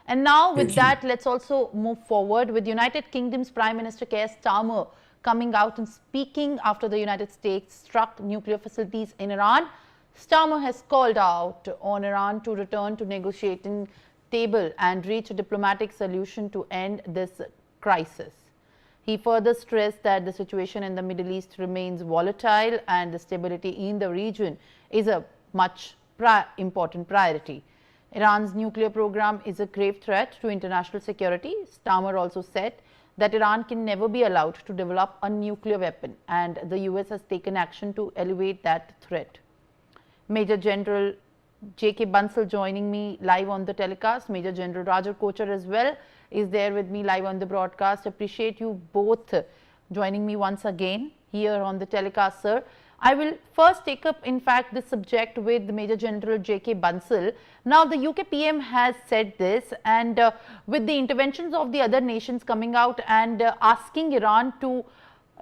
And now with Thank you. that, let's also move forward with United Kingdom's Prime Minister Keir Starmer coming out and speaking after the United States struck nuclear facilities in Iran. Starmer has called out on Iran to return to negotiating table and reach a diplomatic solution to end this crisis. He further stressed that the situation in the Middle East remains volatile and the stability in the region is a much important priority. Iran's nuclear program is a grave threat to international security. Starmer also said that Iran can never be allowed to develop a nuclear weapon, and the US has taken action to elevate that threat. Major General J.K. Bansal joining me live on the telecast. Major General Rajar Kochar as well is there with me live on the broadcast. Appreciate you both joining me once again here on the telecast, sir. I will first take up, in fact, this subject with Major General J.K. Bansal. Now, the UK PM has said this, and with the interventions of the other nations coming out and asking Iran to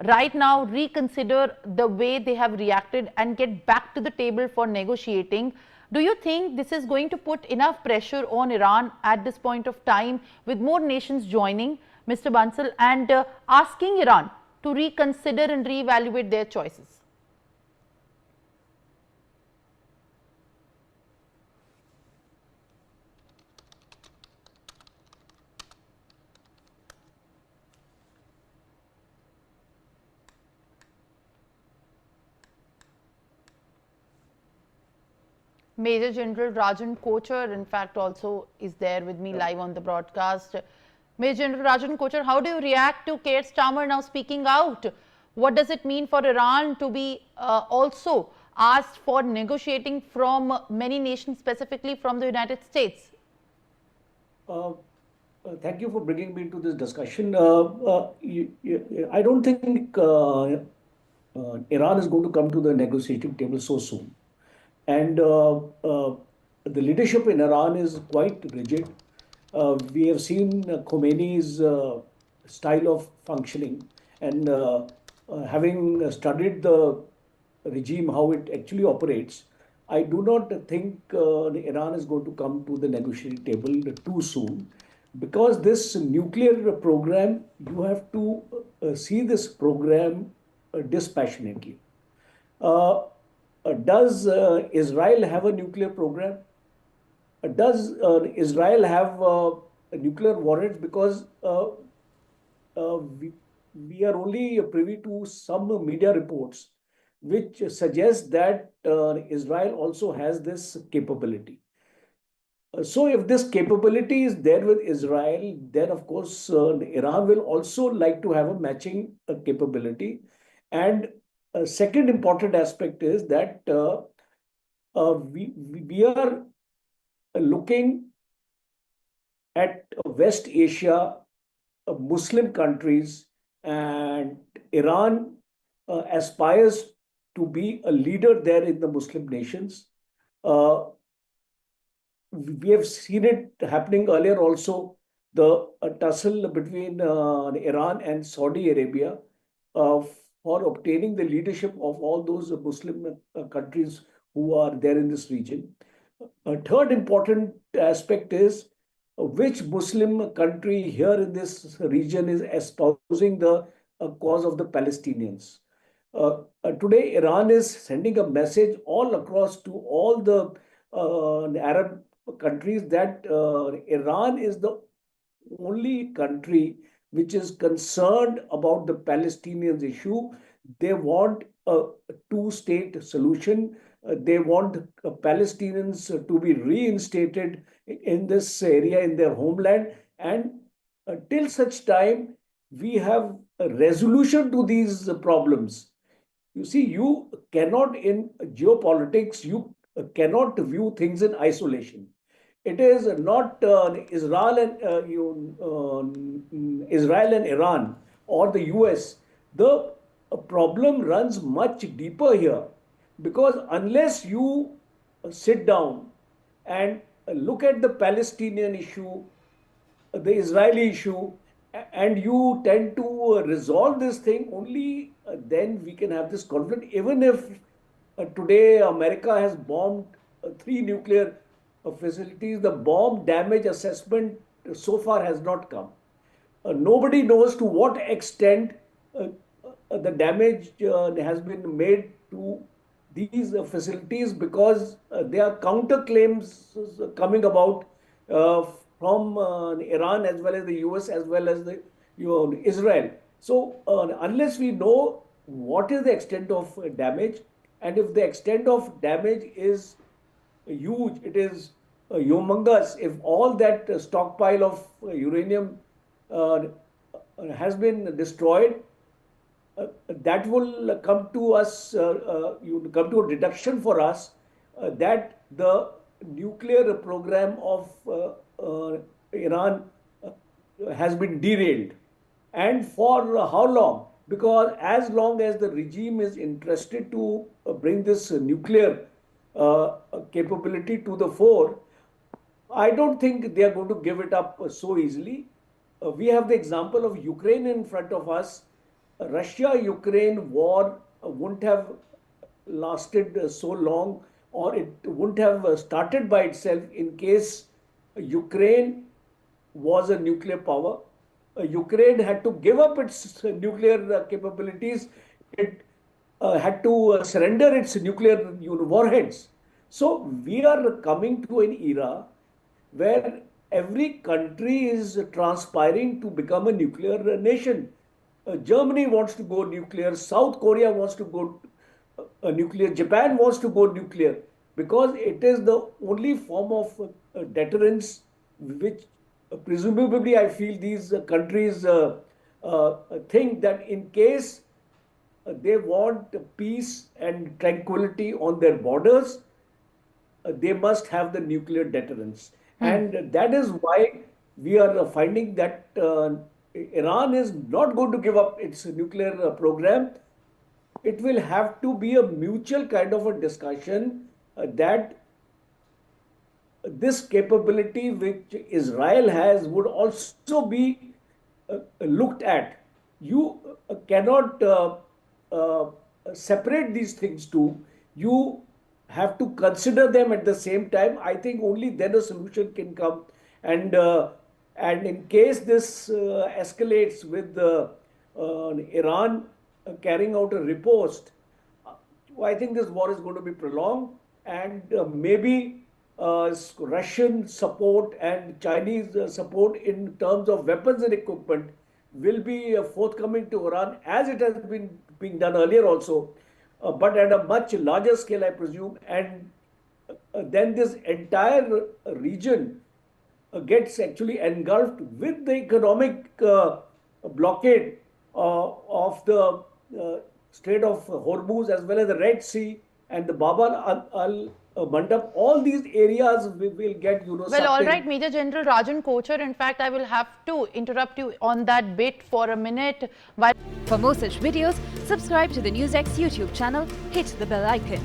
right now reconsider the way they have reacted and get back to the table for negotiating. Do you think this is going to put enough pressure on Iran at this point of time, with more nations joining, Mr. Bansal, and asking Iran to reconsider and reevaluate their choices? Major General Rajan Kochar, in fact, also is there with me live on the broadcast. Major General Rajan Kochar, how do you react to Keir Starmer now speaking out? What does it mean for Iran to be also asked for negotiating from many nations, specifically from the United States? Thank you for bringing me into this discussion. I don't think Iran is going to come to the negotiating table so soon. And the leadership in Iran is quite rigid. We have seen Khomeini's style of functioning, and having studied the regime, how it actually operates, I do not think Iran is going to come to the negotiating table too soon, because this nuclear program, you have to see this program dispassionately. Does Israel have a nuclear program? Does Israel have nuclear warheads? Because we are only privy to some media reports which suggest that Israel also has this capability. So if this capability is there with Israel, then of course Iran will also like to have a matching capability. And a second important aspect is that we are looking at West Asia, Muslim countries, and Iran aspires to be a leader there in the Muslim nations. We have seen it happening earlier also, the tussle between Iran and Saudi Arabia for obtaining the leadership of all those Muslim countries who are there in this region. A third important aspect is which Muslim country here in this region is espousing the cause of the Palestinians. Today, Iran is sending a message all across to all the Arab countries that Iran is the only country which is concerned about the Palestinians issue. They want a two-state solution. They want Palestinians to be reinstated in this area, in their homeland. And till such time, we have a resolution to these problems. You see, you cannot, in geopolitics, you cannot view things in isolation. It is not Israel and Iran or the US. The problem runs much deeper here, because unless you sit down and look at the Palestinian issue, the Israeli issue, and you tend to resolve this thing, only then we can have this conflict. Even if today America has bombed three nuclear facilities, the bomb damage assessment so far has not come. Nobody knows to what extent the damage has been made to these facilities, because there are counterclaims coming about uh, from Iran as well as the US as well as the Israel. So unless we know what is the extent of damage, and if the extent of damage is huge, it is humongous. If all that stockpile of uranium uh, has been destroyed, that will come to us, you come to a deduction for us that the nuclear program of Iran has been derailed. And for how long? Because as long as the regime is interested to bring this nuclear capability to the fore, I don't think they are going to give it up so easily. We have the example of Ukraine in front of us. Russia-Ukraine war wouldn't have lasted so long, or it wouldn't have started by itself in case Ukraine was a nuclear power. Ukraine had to give up its nuclear capabilities. It had to surrender its nuclear warheads. So we are coming to an era where every country is transpiring to become a nuclear nation. Germany wants to go nuclear, South Korea wants to go nuclear, Japan wants to go nuclear, because it is the only form of deterrence which presumably I feel these countries think that in case they want peace and tranquility on their borders, they must have the nuclear deterrence. And that is why we are finding that Iran is not going to give up its nuclear program. It will have to be a mutual kind of a discussion that this capability which Israel has would also be looked at. You cannot separate these things too. You have to consider them at the same time. I think only then a solution can come. And in case this escalates with Iran carrying out a riposte, I think this war is going to be prolonged, and maybe Russian support and Chinese support in terms of weapons and equipment will be forthcoming to Iran, as it has been being done earlier also, but at a much larger scale, I presume. And then this entire region gets actually engulfed with the economic blockade of the Strait of Hormuz, as well as the Red Sea and the Bab al-Mandab. All these areas will get, Well, all right, Major General Rajan Kochar. In fact, I will have to interrupt you on that bit for a minute. For more such videos, subscribe to the NewsX YouTube channel, hit the bell icon.